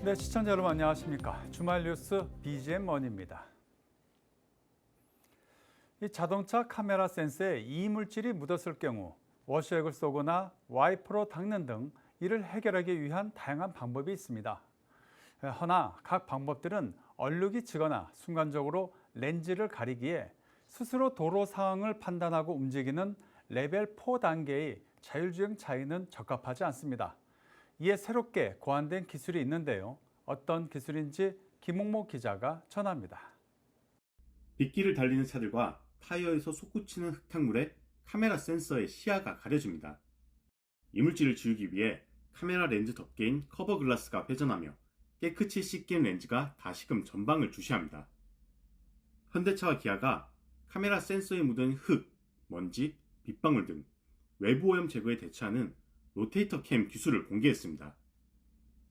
네, 시청자 여러분 안녕하십니까. 주말 뉴스 BGM 머니입니다. 이 자동차 카메라 센서에 이물질이 묻었을 경우 워셔액을 쏘거나 와이퍼로 닦는 등 이를 해결하기 위한 다양한 방법이 있습니다. 허나 각 방법들은 얼룩이 지거나 순간적으로 렌즈를 가리기에 스스로 도로 상황을 판단하고 움직이는 레벨 4 단계의 자율주행 차이는 적합하지 않습니다. 이에 새롭게 고안된 기술이 있는데요. 어떤 기술인지 김홍모 기자가 전합니다. 빗길을 달리는 차들과 타이어에서 솟구치는 흙탕물에 카메라 센서의 시야가 가려집니다. 이물질을 지우기 위해 카메라 렌즈 덮개인 커버 글라스가 회전하며 깨끗이 씻긴 렌즈가 다시금 전방을 주시합니다. 현대차와 기아가 카메라 센서에 묻은 흙, 먼지, 빗방울 등 외부 오염 제거에 대처하는 로테이터 캠 기술을 공개했습니다.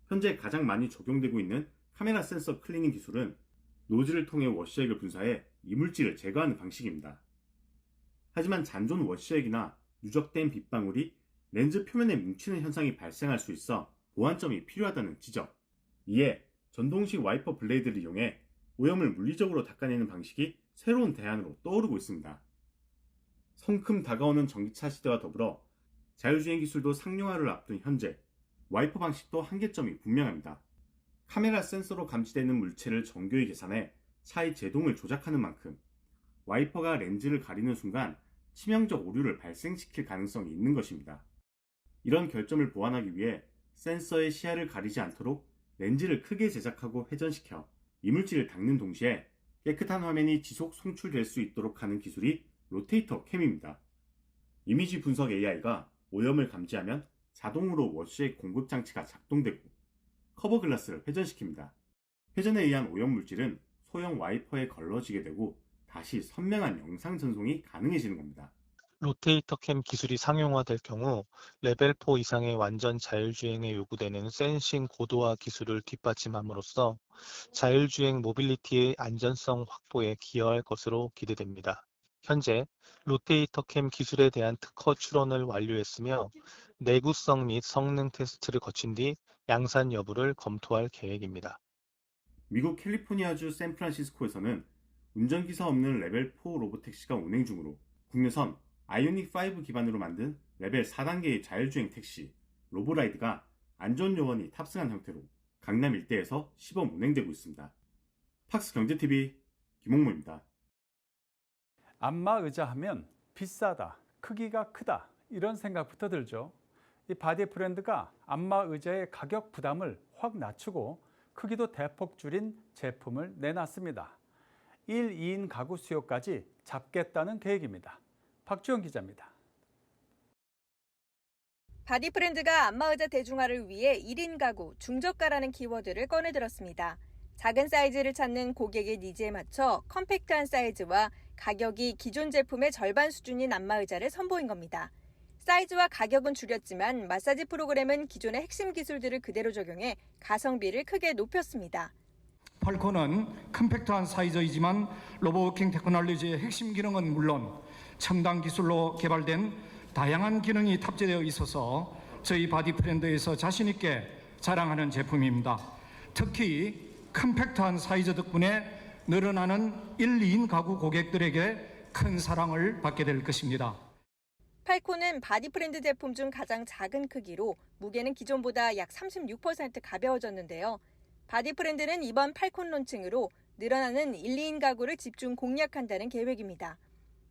현재 가장 많이 적용되고 있는 카메라 센서 클리닝 기술은 노즐을 통해 워셔액을 분사해 이물질을 제거하는 방식입니다. 하지만 잔존 워셔액이나 누적된 빗방울이 렌즈 표면에 뭉치는 현상이 발생할 수 있어 보완점이 필요하다는 지적. 이에 전동식 와이퍼 블레이드를 이용해 오염을 물리적으로 닦아내는 방식이 새로운 대안으로 떠오르고 있습니다. 성큼 다가오는 전기차 시대와 더불어 자율주행 기술도 상용화를 앞둔 현재 와이퍼 방식도 한계점이 분명합니다. 카메라 센서로 감지되는 물체를 정교히 계산해 차의 제동을 조작하는 만큼 와이퍼가 렌즈를 가리는 순간 치명적 오류를 발생시킬 가능성이 있는 것입니다. 이런 결점을 보완하기 위해 센서의 시야를 가리지 않도록 렌즈를 크게 제작하고 회전시켜 이물질을 닦는 동시에 깨끗한 화면이 지속 송출될 수 있도록 하는 기술이 로테이터 캠입니다. 이미지 분석 AI가 오염을 감지하면 자동으로 워셔액 공급 장치가 작동되고 커버 글라스를 회전시킵니다. 회전에 의한 오염 물질은 소형 와이퍼에 걸러지게 되고 다시 선명한 영상 전송이 가능해지는 겁니다. 로테이터 캠 기술이 상용화될 경우 레벨 4 이상의 완전 자율주행에 요구되는 센싱 고도화 기술을 뒷받침함으로써 자율주행 모빌리티의 안전성 확보에 기여할 것으로 기대됩니다. 현재 로테이터 캠 기술에 대한 특허 출원을 완료했으며 내구성 및 성능 테스트를 거친 뒤 양산 여부를 검토할 계획입니다. 미국 캘리포니아주 샌프란시스코에서는 운전기사 없는 레벨 4 로보택시가 운행 중으로 국내선 아이오닉 5 기반으로 만든 레벨 4단계의 자율주행 택시 로보라이드가 안전요원이 탑승한 형태로 강남 일대에서 시범 운행되고 있습니다. 팍스경제TV 김홍모입니다. 안마 의자 하면 비싸다, 크기가 크다 이런 생각부터 들죠. 이 바디 브랜드가 안마 의자의 가격 부담을 확 낮추고 크기도 대폭 줄인 제품을 내놨습니다. 1, 2인 가구 수요까지 잡겠다는 계획입니다. 박주영 기자입니다. 바디 브랜드가 안마의자 대중화를 위해 1인 가구, 중저가라는 키워드를 꺼내들었습니다. 작은 사이즈를 찾는 고객의 니즈에 맞춰 컴팩트한 사이즈와 가격이 기존 제품의 절반 수준인 안마의자를 선보인 겁니다. 사이즈와 가격은 줄였지만 마사지 프로그램은 기존의 핵심 기술들을 그대로 적용해 가성비를 크게 높였습니다. 팔콘은 컴팩트한 사이즈이지만 로보워킹 테크놀로지의 핵심 기능은 물론 첨단 기술로 개발된 다양한 기능이 탑재되어 있어서 저희 바디 브랜드에서 자신 있게 자랑하는 제품입니다. 특히 컴팩트한 사이즈 덕분에 늘어나는 1, 2인 가구 고객들에게 큰 사랑을 받게 될 것입니다. 팔콘은 바디 브랜드 제품 중 가장 작은 크기로 무게는 기존보다 약 36% 가벼워졌는데요. 바디 브랜드는 이번 팔콘 론칭으로 늘어나는 1, 2인 가구를 집중 공략한다는 계획입니다.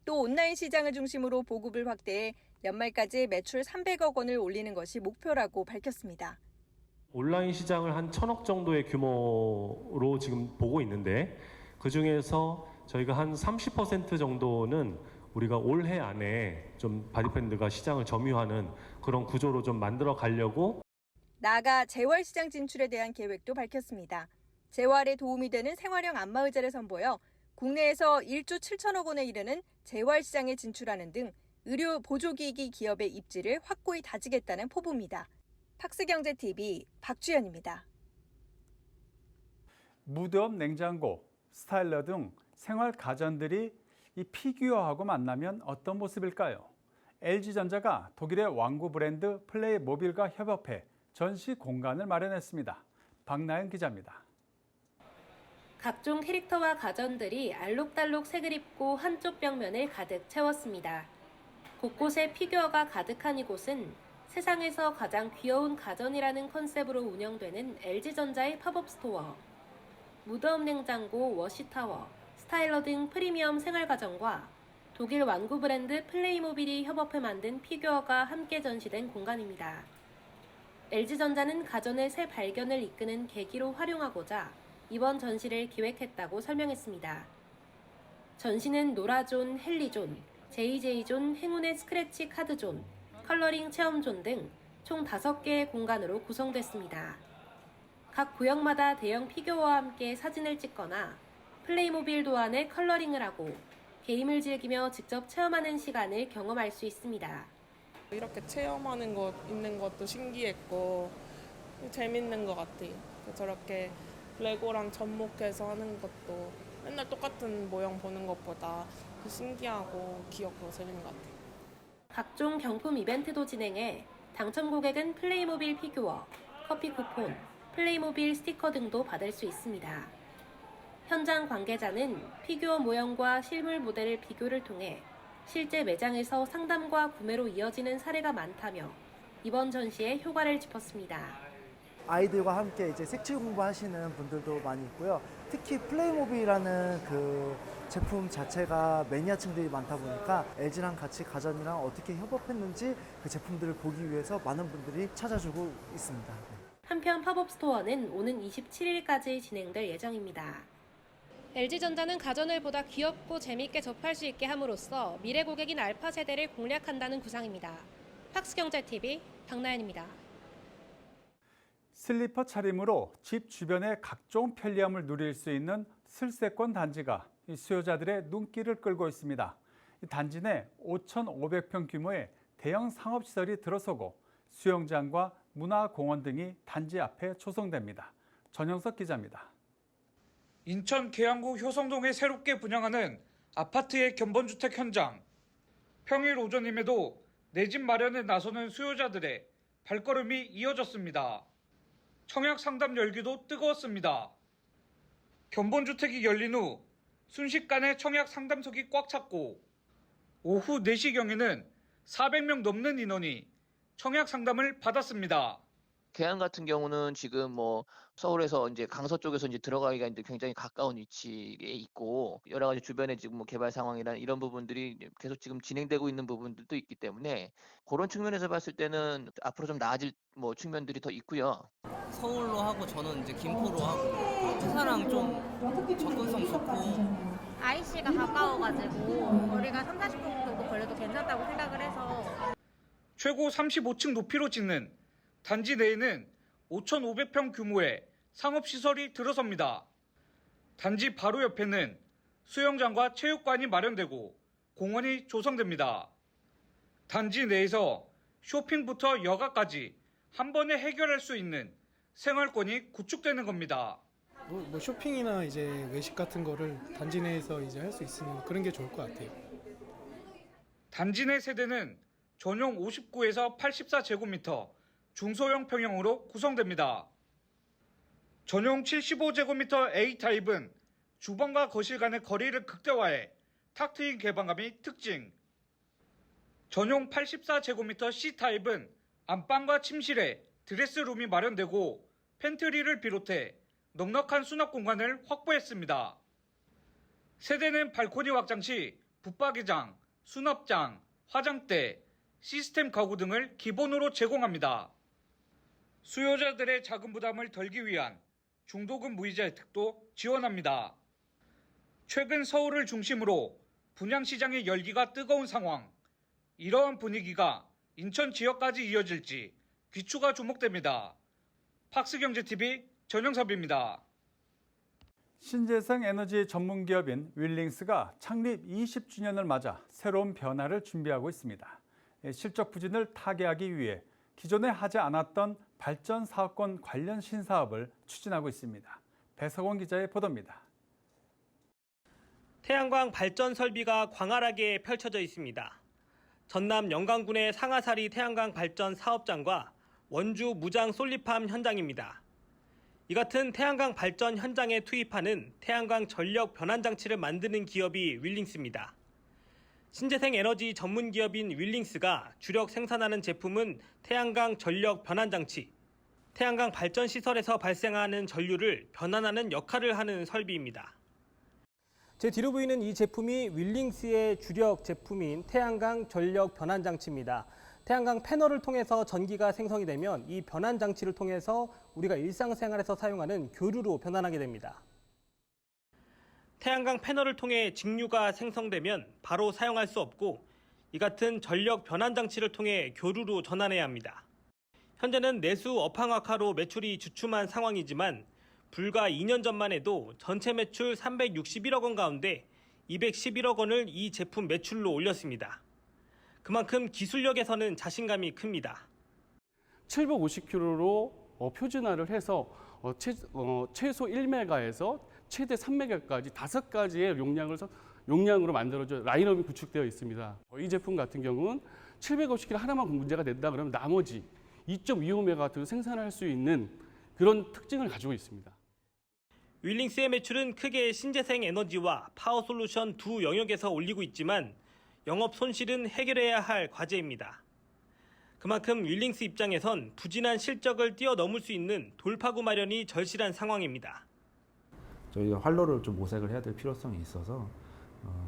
또 온라인 시장을 중심으로 보급을 확대해 연말까지 매출 300억 원을 올리는 것이 목표라고 밝혔습니다. 온라인 시장을 한 1,000억 정도의 규모로 지금 보고 있는데 그중에서 저희가 한 30% 정도는 우리가 올해 안에 좀 바디 브랜드가 시장을 점유하는 그런 구조로 좀 만들어 가려고 나아가 재활 시장 진출에 대한 계획도 밝혔습니다. 재활에 도움이 되는 생활형 안마의자를 선보여 국내에서 1조 7천억 원에 이르는 재활 시장에 진출하는 등 의료 보조기기 기업의 입지를 확고히 다지겠다는 포부입니다. 팍스경제TV 박주연입니다. 무드업 냉장고, 스타일러 등 생활 가전들이 이 피규어하고 만나면 어떤 모습일까요? LG전자가 독일의 왕구 브랜드 플레이모빌과 협업해 전시 공간을 마련했습니다. 박나연 기자입니다. 각종 캐릭터와 가전들이 알록달록 색을 입고 한쪽 벽면을 가득 채웠습니다. 곳곳에 피규어가 가득한 이곳은 세상에서 가장 귀여운 가전이라는 컨셉으로 운영되는 LG전자의 팝업 스토어. 무드업 냉장고 워시타워, 스타일러 등 프리미엄 생활가전과 독일 완구 브랜드 플레이모빌이 협업해 만든 피규어가 함께 전시된 공간입니다. LG전자는 가전의 새 발견을 이끄는 계기로 활용하고자 이번 전시를 기획했다고 설명했습니다. 전시는 노라존, 헨리존, JJ존, 행운의 스크래치 카드존, 컬러링 체험존 등 총 5개의 공간으로 구성됐습니다. 각 구역마다 대형 피규어와 함께 사진을 찍거나 플레이모빌 도안에 컬러링을 하고 게임을 즐기며 직접 체험하는 시간을 경험할 수 있습니다. 이렇게 체험하는 것 있는 것도 신기했고 재밌는 것 같아요. 저렇게 레고랑 접목해서 하는 것도 맨날 똑같은 모형 보는 것보다 신기하고 귀엽고 재밌는 것 같아요. 각종 경품 이벤트도 진행해 당첨 고객은 플레이모빌 피규어, 커피 쿠폰, 플레이모빌 스티커 등도 받을 수 있습니다. 현장 관계자는 피규어 모형과 실물 모델의 비교를 통해 실제 매장에서 상담과 구매로 이어지는 사례가 많다며 이번 전시의 효과를 짚었습니다. 아이들과 함께 이제 색칠 공부하시는 분들도 많이 있고요. 특히 플레이모빌이라는 그 제품 자체가 매니아층들이 많다 보니까 LG랑 같이 가전이랑 어떻게 협업했는지 그 제품들을 보기 위해서 많은 분들이 찾아주고 있습니다. 한편 팝업 스토어는 오는 27일까지 진행될 예정입니다. LG전자는 가전을 보다 귀엽고 재미있게 접할 수 있게 함으로써 미래 고객인 알파 세대를 공략한다는 구상입니다. 팍스경제TV 박나연입니다. 슬리퍼 차림으로 집 주변의 각종 편리함을 누릴 수 있는 슬세권 단지가 수요자들의 눈길을 끌고 있습니다. 단지 내 5,500평 규모의 대형 상업시설이 들어서고 수영장과 문화공원 등이 단지 앞에 조성됩니다. 전영석 기자입니다. 인천 계양구 효성동에 새롭게 분양하는 아파트의 견본주택 현장. 평일 오전임에도 내 집 마련에 나서는 수요자들의 발걸음이 이어졌습니다. 청약 상담 열기도 뜨거웠습니다. 견본주택이 열린 후 순식간에 청약 상담석이 꽉 찼고 오후 4시경에는 400명 넘는 인원이 청약 상담을 받았습니다. 계양 같은 경우는 지금 서울에서 이제 강서 쪽에서 이제 들어가기가 이제 굉장히 가까운 위치에 있고 여러 가지 주변에 지금 개발 상황이란 이런 부분들이 계속 지금 진행되고 있는 부분들도 있기 때문에 그런 측면에서 봤을 때는 앞으로 좀 나아질 측면들이 더 있고요. 서울로 하고 저는 이제 김포로 하고 회사랑 좀 접근성 좋고 IC가 가까워가지고 거리가 30-40분 정도 걸려도 괜찮다고 생각을 해서 최고 35층 높이로 짓는 단지 내에는 5,500평 규모의 상업시설이 들어섭니다. 단지 바로 옆에는 수영장과 체육관이 마련되고 공원이 조성됩니다. 단지 내에서 쇼핑부터 여가까지 한 번에 해결할 수 있는 생활권이 구축되는 겁니다. 쇼핑이나 이제 외식 같은 거를 단지 내에서 이제 할 수 있으면 그런 게 좋을 것 같아요. 단지 내 세대는 전용 59에서 84제곱미터 중소형 평형으로 구성됩니다. 전용 75제곱미터 A타입은 주방과 거실 간의 거리를 극대화해 탁 트인 개방감이 특징. 전용 84제곱미터 C타입은 안방과 침실에 드레스룸이 마련되고 팬트리를 비롯해 넉넉한 수납 공간을 확보했습니다. 세대는 발코니 확장 시 붙박이장, 수납장, 화장대, 시스템 가구 등을 기본으로 제공합니다. 수요자들의 자금 부담을 덜기 위한 중도금 무이자 혜택도 지원합니다. 최근 서울을 중심으로 분양시장의 열기가 뜨거운 상황. 이러한 분위기가 인천 지역까지 이어질지 귀추가 주목됩니다. 팍스경제TV 전영섭입니다. 신재생 에너지 전문 기업인 윌링스가 창립 20주년을 맞아 새로운 변화를 준비하고 있습니다. 실적 부진을 타개하기 위해 기존에 하지 않았던 발전 사업권 관련 신사업을 추진하고 있습니다. 배석원 기자의 보도입니다. 태양광 발전 설비가 광활하게 펼쳐져 있습니다. 전남 영광군의 상하사리 태양광 발전 사업장과 원주 무장 솔리팜 현장입니다. 이 같은 태양광 발전 현장에 투입하는 태양광 전력 변환 장치를 만드는 기업이 윌링스입니다. 신재생 에너지 전문 기업인 윌링스가 주력 생산하는 제품은 태양광 전력 변환 장치, 태양광 발전 시설에서 발생하는 전류를 변환하는 역할을 하는 설비입니다. 제 뒤로 보이는 이 제품이 윌링스의 주력 제품인 태양광 전력 변환 장치입니다. 태양광 패널을 통해서 전기가 생성이 되면 이 변환 장치를 통해서 우리가 일상생활에서 사용하는 교류로 변환하게 됩니다. 태양광 패널을 통해 직류가 생성되면 바로 사용할 수 없고 이 같은 전력 변환 장치를 통해 교류로 전환해야 합니다. 현재는 내수 업황악화로 매출이 주춤한 상황이지만 불과 2년 전만 해도 전체 매출 361억 원 가운데 211억 원을 이 제품 매출로 올렸습니다. 그만큼 기술력에서는 자신감이 큽니다. 750kg로 표준화를 해서 최소 1메가에서 최대 3메가까지 5가지의 용량으로 만들어져 라인업이 구축되어 있습니다. 이 제품 같은 경우는 750kg 하나만 문제가 된다 그러면 나머지 2.25메가 같은 생산할 수 있는 그런 특징을 가지고 있습니다. 윌링스의 매출은 크게 신재생 에너지와 파워 솔루션 두 영역에서 올리고 있지만 영업 손실은 해결해야 할 과제입니다. 그만큼 윌링스 입장에선 부진한 실적을 뛰어넘을 수 있는 돌파구 마련이 절실한 상황입니다. 저희가 활로를 좀 모색을 해야 될 필요성이 있어서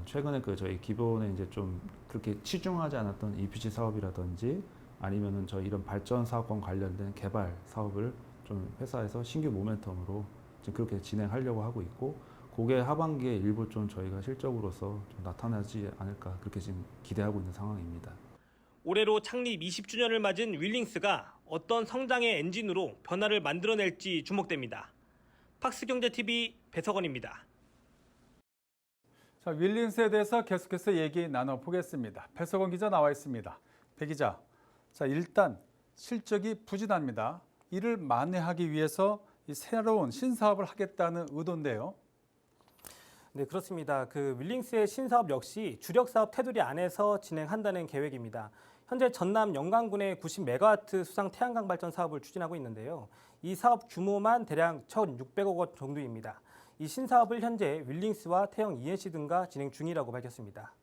최근에 저희 기본에 이제 좀 그렇게 치중하지 않았던 EPC 사업이라든지 아니면은 저희 이런 발전 사업과 관련된 개발 사업을 좀 회사에서 신규 모멘텀으로 지금 그렇게 진행하려고 하고 있고, 그게 하반기에 일부 좀 저희가 실적으로서 좀 나타나지 않을까 그렇게 지금 기대하고 있는 상황입니다. 올해로 창립 20주년을 맞은 윌링스가 어떤 성장의 엔진으로 변화를 만들어낼지 주목됩니다. 팍스경제TV 배석원입니다. 자, 윌링스에 대해서 계속해서 얘기 나눠보겠습니다. 배석원 기자 나와 있습니다. 배 기자, 자, 일단 실적이 부진합니다. 이를 만회하기 위해서 이 새로운 신사업을 하겠다는 의도인데요. 네, 그렇습니다. 윌링스의 신사업 역시 주력 사업 테두리 안에서 진행한다는 계획입니다. 현재 전남 영광군의 90메가와트 수상 태양광 발전 사업을 추진하고 있는데요. 이 사업 규모만 대략 1,600억 원 정도입니다. 이 신사업을 현재 윌링스와 태영 ENC 등과 진행 중이라고 밝혔습니다.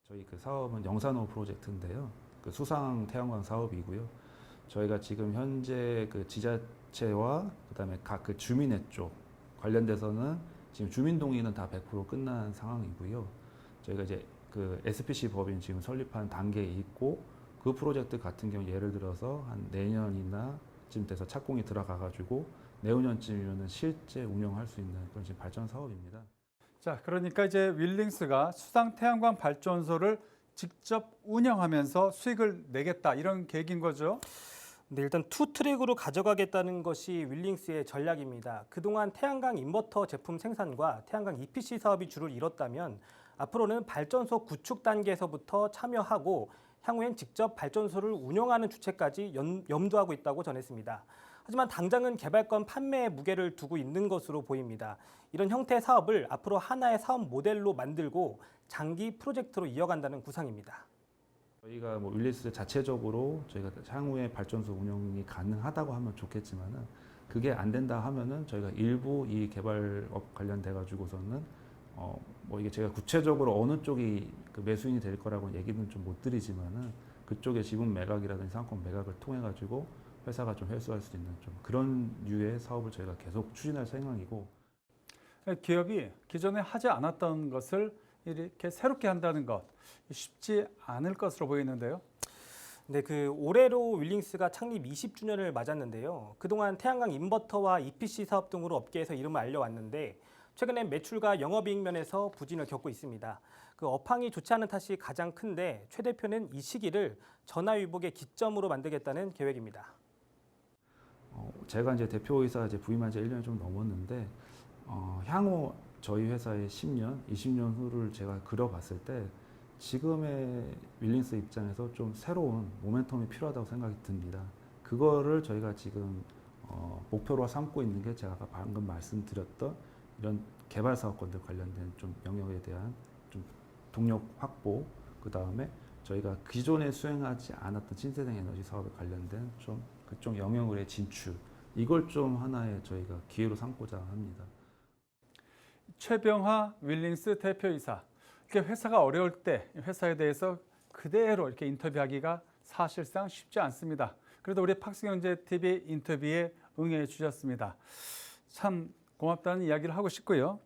저희 사업은 영산호 프로젝트인데요. 수상 태양광 사업이고요. 저희가 지금 현재 지자체와 그다음에 각 주민회 쪽 관련돼서는 지금 주민 동의는 다 100% 끝난 상황이고요. 저희가 이제 SPC 법인 지금 설립한 단계에 있고, 그 프로젝트 같은 경우 예를 들어서 한 내년이나 쯤 돼서 착공이 들어가가지고 내후년쯤이면은 실제 운영할 수 있는 그런 지금 발전 사업입니다. 자, 그러니까 이제 윌링스가 수상 태양광 발전소를 직접 운영하면서 수익을 내겠다 이런 계획인 거죠? 네, 일단 투 트랙으로 가져가겠다는 것이 윌링스의 전략입니다. 그동안 태양광 인버터 제품 생산과 태양광 EPC 사업이 주를 이뤘다면 앞으로는 발전소 구축 단계에서부터 참여하고 향후엔 직접 발전소를 운영하는 주체까지 염두하고 있다고 전했습니다. 하지만 당장은 개발권 판매에 무게를 두고 있는 것으로 보입니다. 이런 형태의 사업을 앞으로 하나의 사업 모델로 만들고 장기 프로젝트로 이어간다는 구상입니다. 저희가 윌링스 자체적으로 저희가 향후에 발전소 운영이 가능하다고 하면 좋겠지만은 그게 안 된다 하면은 저희가 일부 이 개발업 관련돼 가지고서는 이게 제가 구체적으로 어느 쪽이 매수인이 될 거라고 얘기는 좀 못 드리지만은 그쪽의 지분 매각이라든지 상권 매각을 통해 가지고 회사가 좀 회수할 수 있는 좀 그런 류의 사업을 저희가 계속 추진할 생각이고, 기업이 기존에 하지 않았던 것을 이렇게 새롭게 한다는 것 쉽지 않을 것으로 보이는데요. 네, 올해로 윌링스가 창립 20주년을 맞았는데요. 그동안 태양광 인버터와 EPC 사업 등으로 업계에서 이름을 알려왔는데 최근에 매출과 영업이익 면에서 부진을 겪고 있습니다. 업황이 좋지 않은 탓이 가장 큰데 최 대표는 이 시기를 전화위복의 기점으로 만들겠다는 계획입니다. 제가 이제 대표이사 부임한 지 1년이 좀 넘었는데 향후 저희 회사의 10년, 20년 후를 제가 그려봤을 때 지금의 윌링스 입장에서 좀 새로운 모멘텀이 필요하다고 생각이 듭니다. 그거를 저희가 지금 목표로 삼고 있는 게 제가 아까 방금 말씀드렸던 이런 개발 사업권들 관련된 좀 영역에 대한 좀 동력 확보, 그 다음에 저희가 기존에 수행하지 않았던 신재생 에너지 사업에 관련된 좀 그쪽 영역의 진출, 이걸 좀 하나의 저희가 기회로 삼고자 합니다. 최병하 윌링스 대표이사. 이렇게 회사가 어려울 때 회사에 대해서 그대로 이렇게 인터뷰하기가 사실상 쉽지 않습니다. 그래도 우리 팍스경제TV 인터뷰에 응해 주셨습니다. 참 고맙다는 이야기를 하고 싶고요.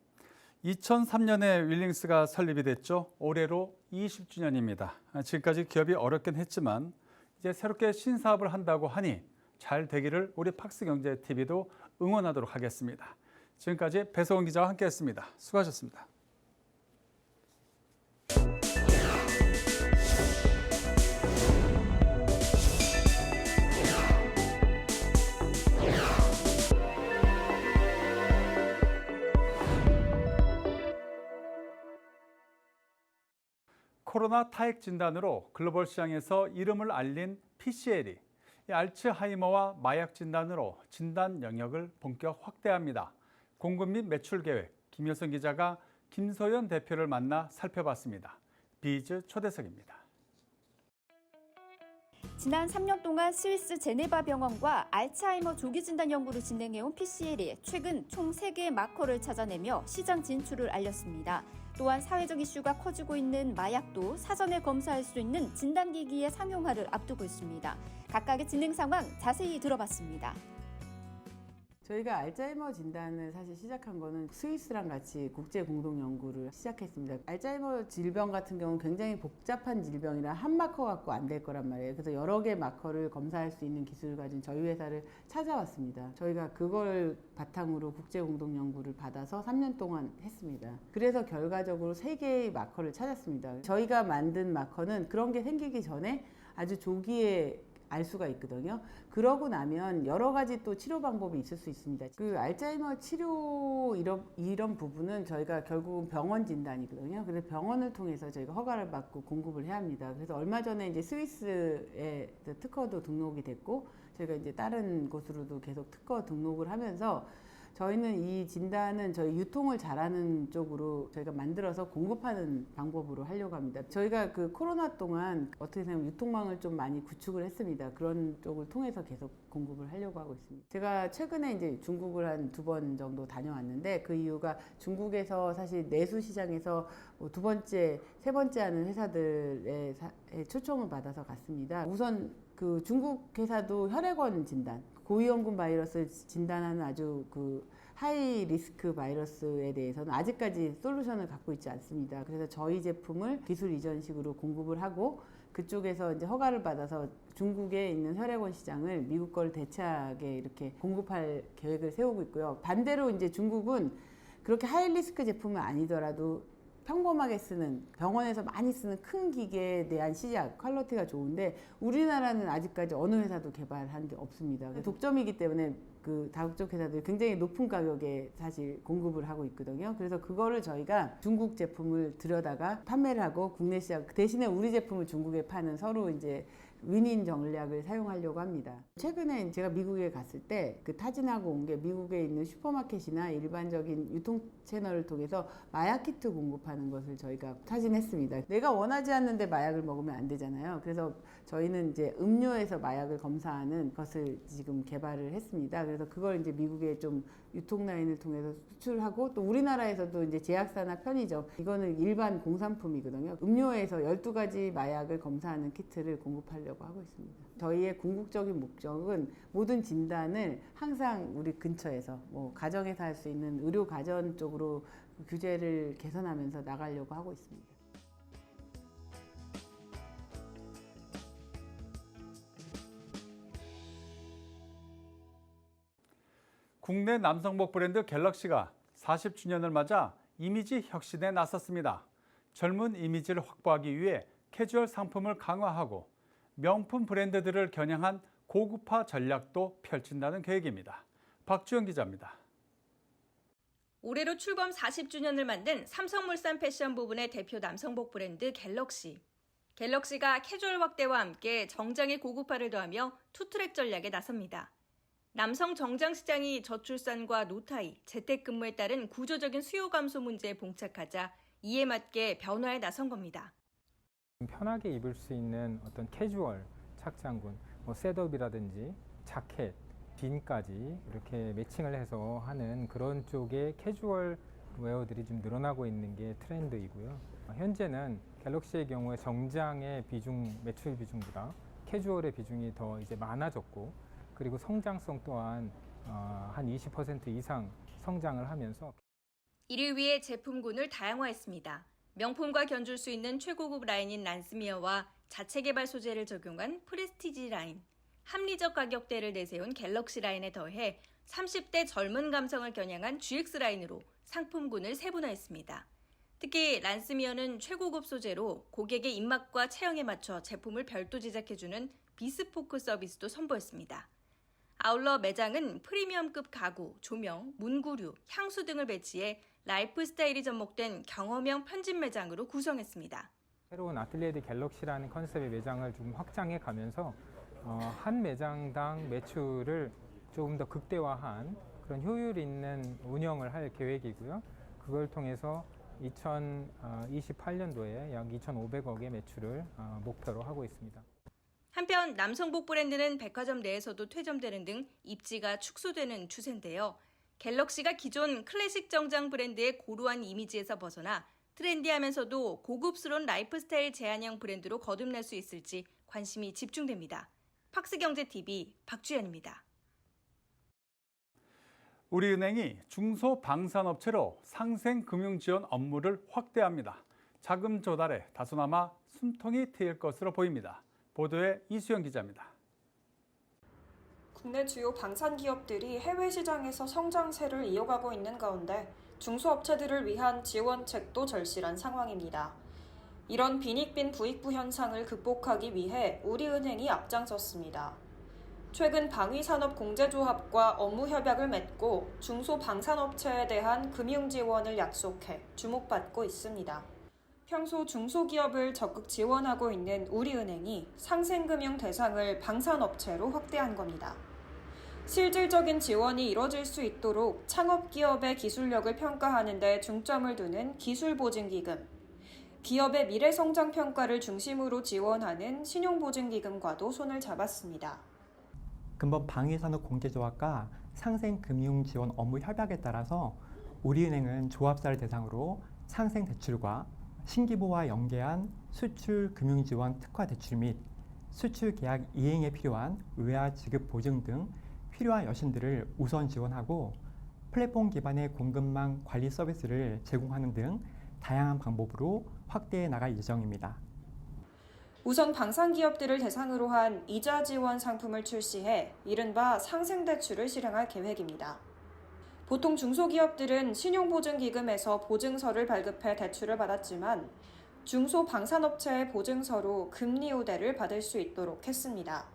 2003년에 윌링스가 설립이 됐죠. 올해로 20주년입니다. 지금까지 기업이 어렵긴 했지만 이제 새롭게 신사업을 한다고 하니 잘 되기를 우리 팍스경제TV도 응원하도록 하겠습니다. 지금까지 배성훈 기자와 함께했습니다. 수고하셨습니다. 코로나 타액 진단으로 글로벌 시장에서 이름을 알린 PCL이 알츠하이머와 마약 진단으로 진단 영역을 본격 확대합니다. 공급 및 매출 계획, 김효선 기자가 김소연 대표를 만나 살펴봤습니다. 비즈 초대석입니다. 지난 3년 동안 스위스 제네바 병원과 알츠하이머 조기 진단 연구를 진행해온 PCL이 최근 총 3개의 마커를 찾아내며 시장 진출을 알렸습니다. 또한 사회적 이슈가 커지고 있는 마약도 사전에 검사할 수 있는 진단기기의 상용화를 앞두고 있습니다. 각각의 진행 상황 자세히 들어봤습니다. 저희가 알츠하이머 진단을 사실 시작한 거는 스위스랑 같이 국제 공동 연구를 시작했습니다. 알츠하이머 질병 같은 경우는 굉장히 복잡한 질병이라 한 마커 갖고 안 될 거란 말이에요. 그래서 여러 개 마커를 검사할 수 있는 기술을 가진 저희 회사를 찾아왔습니다. 저희가 그걸 바탕으로 국제 공동 연구를 받아서 3년 동안 했습니다. 그래서 결과적으로 3개의 마커를 찾았습니다. 저희가 만든 마커는 그런 게 생기기 전에 아주 조기에 알 수가 있거든요. 그러고 나면 여러 가지 또 치료 방법이 있을 수 있습니다. 그 알츠하이머 치료 이런 부분은 저희가 결국은 병원 진단이거든요. 그래서 병원을 통해서 저희가 허가를 받고 공급을 해야 합니다. 그래서 얼마 전에 이제 스위스에 특허도 등록이 됐고 저희가 이제 다른 곳으로도 계속 특허 등록을 하면서 저희는 이 진단은 저희 유통을 잘하는 쪽으로 저희가 만들어서 공급하는 방법으로 하려고 합니다. 저희가 그 코로나 동안 어떻게 생각하면 유통망을 좀 많이 구축을 했습니다. 그런 쪽을 통해서 계속 공급을 하려고 하고 있습니다. 제가 최근에 이제 중국을 한 2번 정도 다녀왔는데 그 이유가 중국에서 사실 내수 시장에서 뭐 2번째, 3번째 하는 회사들의 초청을 받아서 갔습니다. 우선 그 중국 회사도 혈액원 진단, 고위험군 바이러스 진단하는 아주 그 하이 리스크 바이러스에 대해서는 아직까지 솔루션을 갖고 있지 않습니다. 그래서 저희 제품을 기술 이전식으로 공급을 하고 그쪽에서 이제 허가를 받아서 중국에 있는 혈액원 시장을 미국 걸 대체하게 이렇게 공급할 계획을 세우고 있고요. 반대로 이제 중국은 그렇게 하이 리스크 제품은 아니더라도 평범하게 쓰는 병원에서 많이 쓰는 큰 기계에 대한 시작 퀄리티가 좋은데 우리나라는 아직까지 어느 회사도 개발한 게 없습니다. 독점이기 때문에 그 다국적 회사들이 굉장히 높은 가격에 사실 공급을 하고 있거든요. 그래서 그거를 저희가 중국 제품을 들여다가 판매를 하고 국내 시장 대신에 우리 제품을 중국에 파는 서로 이제 윈윈 전략을 사용하려고 합니다. 최근에 제가 미국에 갔을 때 그 타진하고 온 게 미국에 있는 슈퍼마켓이나 일반적인 유통 채널을 통해서 마약 키트 공급하는 것을 저희가 타진했습니다. 내가 원하지 않는데 마약을 먹으면 안 되잖아요. 그래서 저희는 이제 음료에서 마약을 검사하는 것을 지금 개발을 했습니다. 그래서 그걸 이제 미국에 좀 유통 라인을 통해서 수출하고 또 우리나라에서도 이제 제약사나 편의점 이거는 일반 공산품이거든요. 음료에서 12가지 마약을 검사하는 키트를 공급하려고 하고 있습니다. 저희의 궁극적인 목적은 모든 진단을 항상 우리 근처에서 뭐 가정에서 할 수 있는 의료 가전 쪽으로 규제를 개선하면서 나가려고 하고 있습니다. 국내 남성복 브랜드 갤럭시가 40주년을 맞아 이미지 혁신에 나섰습니다. 젊은 이미지를 확보하기 위해 캐주얼 상품을 강화하고 명품 브랜드들을 겨냥한 고급화 전략도 펼친다는 계획입니다. 박주영 기자입니다. 올해로 출범 40주년을 만든 삼성물산 패션 부분의 대표 남성복 브랜드 갤럭시. 갤럭시가 캐주얼 확대와 함께 정장의 고급화를 더하며 투트랙 전략에 나섭니다. 남성 정장 시장이 저출산과 노타이, 재택근무에 따른 구조적인 수요 감소 문제에 봉착하자 이에 맞게 변화에 나선 겁니다. 편하게 입을 수 있는 어떤 캐주얼 착장군, 셋업이라든지 자켓, 빈까지 이렇게 매칭을 해서 하는 그런 쪽의 캐주얼 웨어들이 좀 늘어나고 있는 게 트렌드이고요. 현재는 갤럭시의 경우에 정장의 비중, 매출 비중보다 캐주얼의 비중이 더 이제 많아졌고, 그리고 성장성 또한 한 20% 이상 성장을 하면서 이를 위해 제품군을 다양화했습니다. 명품과 견줄 수 있는 최고급 라인인 란스미어와 자체 개발 소재를 적용한 프레스티지 라인, 합리적 가격대를 내세운 갤럭시 라인에 더해 30대 젊은 감성을 겨냥한 GX 라인으로 상품군을 세분화했습니다. 특히 란스미어는 최고급 소재로 고객의 입맛과 체형에 맞춰 제품을 별도 제작해주는 비스포크 서비스도 선보였습니다. 아울러 매장은 프리미엄급 가구, 조명, 문구류, 향수 등을 배치해 라이프 스타일이 접목된 경험형 편집 매장으로 구성했습니다. 새로운 아틀리에드 갤럭시라는 컨셉의 매장을 좀 확장해 가면서 한 매장당 매출을 조금 더 극대화한 그런 효율 있는 운영을 할 계획이고요. 그걸 통해서 2028년도에 약 2,500억의 매출을 목표로 하고 있습니다. 한편 남성복 브랜드는 백화점 내에서도 퇴점되는 등 입지가 축소되는 추세인데요. 갤럭시가 기존 클래식 정장 브랜드의 고루한 이미지에서 벗어나 트렌디하면서도 고급스러운 라이프 스타일 제한형 브랜드로 거듭날 수 있을지 관심이 집중됩니다. 팍스경제TV 박주연입니다. 우리은행이 중소방산업체로 상생금융지원 업무를 확대합니다. 자금 조달에 다소나마 숨통이 트일 것으로 보입니다. 보도에 이수영 기자입니다. 국내 주요 방산 기업들이 해외 시장에서 성장세를 이어가고 있는 가운데 중소업체들을 위한 지원책도 절실한 상황입니다. 이런 빈익빈 부익부 현상을 극복하기 위해 우리은행이 앞장섰습니다. 최근 방위산업공제조합과 업무 협약을 맺고 중소방산업체에 대한 금융 지원을 약속해 주목받고 있습니다. 평소 중소기업을 적극 지원하고 있는 우리은행이 상생금융 대상을 방산업체로 확대한 겁니다. 실질적인 지원이 이뤄질 수 있도록 창업기업의 기술력을 평가하는 데 중점을 두는 기술보증기금, 기업의 미래성장 평가를 중심으로 지원하는 신용보증기금과도 손을 잡았습니다. 근본 방위산업공제조합과 상생금융지원 업무 협약에 따라서 우리은행은 조합사를 대상으로 상생대출과 신기부와 연계한 수출금융지원 특화대출 및 수출계약 이행에 필요한 외화 지급 보증 등 필요한 여신들을 우선 지원하고 플랫폼 기반의 공급망 관리 서비스를 제공하는 등 다양한 방법으로 확대해 나갈 예정입니다. 우선 방산기업들을 대상으로 한 이자 지원 상품을 출시해 이른바 상생대출을 실행할 계획입니다. 보통 중소기업들은 신용보증기금에서 보증서를 발급해 대출을 받았지만 중소방산업체의 보증서로 금리 우대를 받을 수 있도록 했습니다.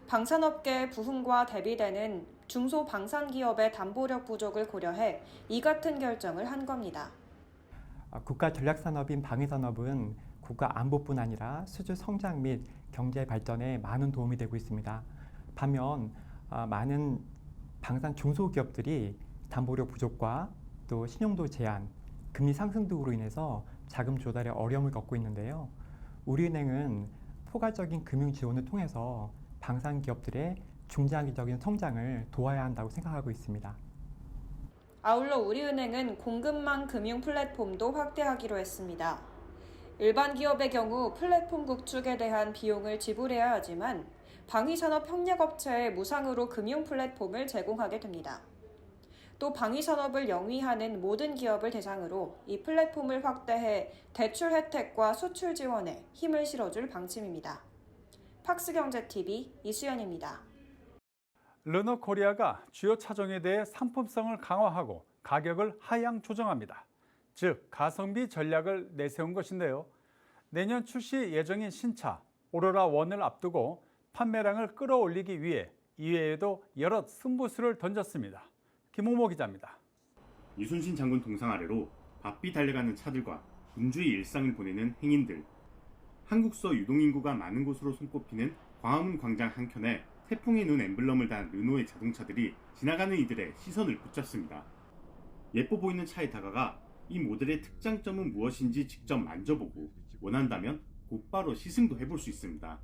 방산업계의 부흥과 대비되는 중소방산기업의 담보력 부족을 고려해 이 같은 결정을 한 겁니다. 국가 전략산업인 방위산업은 국가 안보뿐 아니라 수출 성장 및 경제 발전에 많은 도움이 되고 있습니다. 반면 많은 방산 중소기업들이 담보력 부족과 또 신용도 제한, 금리 상승 등으로 인해서 자금 조달에 어려움을 겪고 있는데요. 우리은행은 포괄적인 금융 지원을 통해서 방산 기업들의 중장기적인 성장을 도와야 한다고 생각하고 있습니다. 아울러 우리은행은 공급망 금융 플랫폼도 확대하기로 했습니다. 일반 기업의 경우 플랫폼 구축에 대한 비용을 지불해야 하지만 방위산업 협력업체에 무상으로 금융 플랫폼을 제공하게 됩니다. 또 방위산업을 영위하는 모든 기업을 대상으로 이 플랫폼을 확대해 대출 혜택과 수출 지원에 힘을 실어줄 방침입니다. 팍스경제TV 이수연입니다. 르노코리아가 주요 차종에 대해 상품성을 강화하고 가격을 하향 조정합니다. 즉, 가성비 전략을 내세운 것인데요. 내년 출시 예정인 신차 오로라 1을 앞두고 판매량을 끌어올리기 위해 이외에도 여러 승부수를 던졌습니다. 김홍모 기자입니다. 이순신 장군 동상 아래로 바삐 달려가는 차들과 분주히 일상을 보내는 행인들. 한국서 유동인구가 많은 곳으로 손꼽히는 광화문 광장 한켠에 태풍의 눈 엠블럼을 단 르노의 자동차들이 지나가는 이들의 시선을 붙잡습니다. 예뻐 보이는 차에 다가가 이 모델의 특장점은 무엇인지 직접 만져보고 원한다면 곧바로 시승도 해볼 수 있습니다.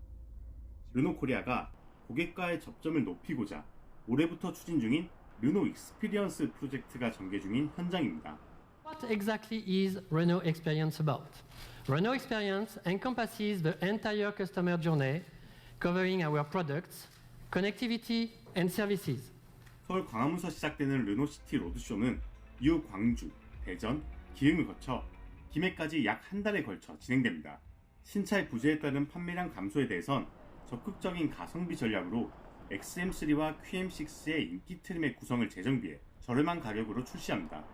르노코리아가 고객과의 접점을 높이고자 올해부터 추진 중인 르노 익스피리언스 프로젝트가 전개 중인 현장입니다. What exactly is Renault Experience about? Renault Experience encompasses the entire customer journey, covering our products, connectivity and services. 서울 광화문서 시작되는 르노시티 로드쇼는 이후 광주, 대전, 기흥을 거쳐 김해까지 약 한 달에 걸쳐 진행됩니다. 신차의 부재에 따른 판매량 감소에 대해선 적극적인 가성비 전략으로 XM3와 QM6의 인기 트림의 구성을 재정비해 저렴한 가격으로 출시합니다.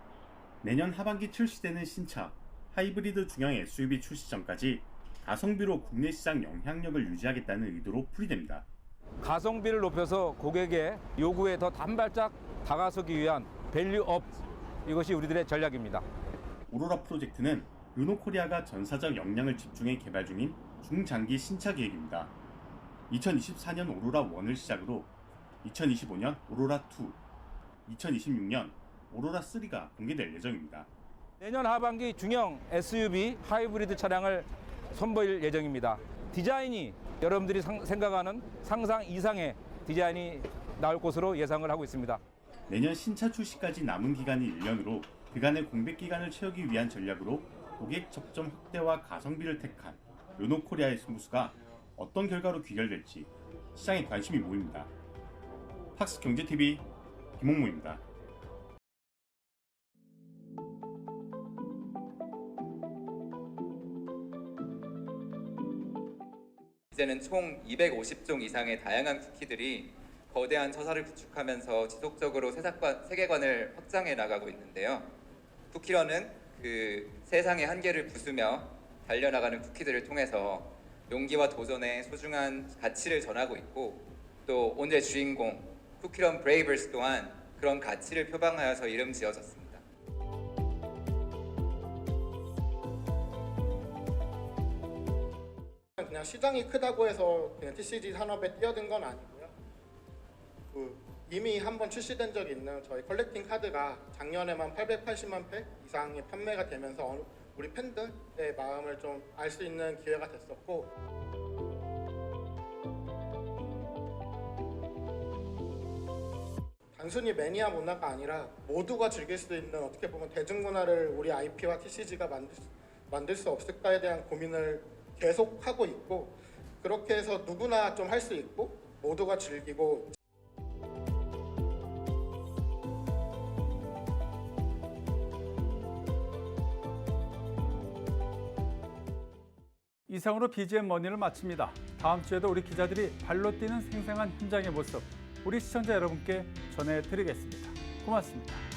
내년 하반기 출시되는 신차, 하이브리드 중형 SUV 출시 전까지 가성비로 국내 시장 영향력을 유지하겠다는 의도로 풀이됩니다. 가성비를 높여서 고객의 요구에 더 단발짝 다가서기 위한 밸류업, 이것이 우리들의 전략입니다. 오로라 프로젝트는 르노코리아가 전사적 역량을 집중해 개발 중인 중장기 신차 계획입니다. 2024년 오로라 1을 시작으로 2025년 오로라 2, 2026년 오로라 3가 공개될 예정입니다. 내년 하반기 중형 SUV 하이브리드 차량을 선보일 예정입니다. 디자인이 여러분들이 생각하는 상상 이상의 디자인이 나올 것으로 예상을 하고 있습니다. 내년 신차 출시까지 남은 기간이 1년으로 그간의 공백 기간을 채우기 위한 전략으로 고객 접점 확대와 가성비를 택한 르노코리아의 승부수가 어떤 결과로 귀결될지 시장에 관심이 모입니다. 팍스경제TV 김홍무입니다. 이제는 총 250종 이상의 다양한 쿠키들이 거대한 서사를 구축하면서 지속적으로 세계관을 확장해 나가고 있는데요. 쿠키런은 그 세상의 한계를 부수며 달려나가는 쿠키들을 통해서 용기와 도전의 소중한 가치를 전하고 있고, 또 오늘의 주인공 쿠키런 브레이버스 또한 그런 가치를 표방하여서 이름 지어졌습니다. 그냥 시장이 크다고 해서 그냥 TCG 산업에 뛰어든 건 아니고요. 이미 한번 출시된 적이 있는 저희 컬렉팅 카드가 작년에만 880만 팩 이상이 판매가 되면서 우리 팬들의 마음을 좀 알 수 있는 기회가 됐었고, 단순히 매니아 문화가 아니라 모두가 즐길 수 있는, 어떻게 보면 대중문화를 우리 IP와 TCG가 만들 수 없을까에 대한 고민을 계속 하고 있고, 그렇게 해서 누구나 좀 할 수 있고 모두가 즐기고. 이상으로 BGM 머니를 마칩니다. 다음 주에도 우리 기자들이 발로 뛰는 생생한 현장의 모습 우리 시청자 여러분께 전해드리겠습니다. 고맙습니다.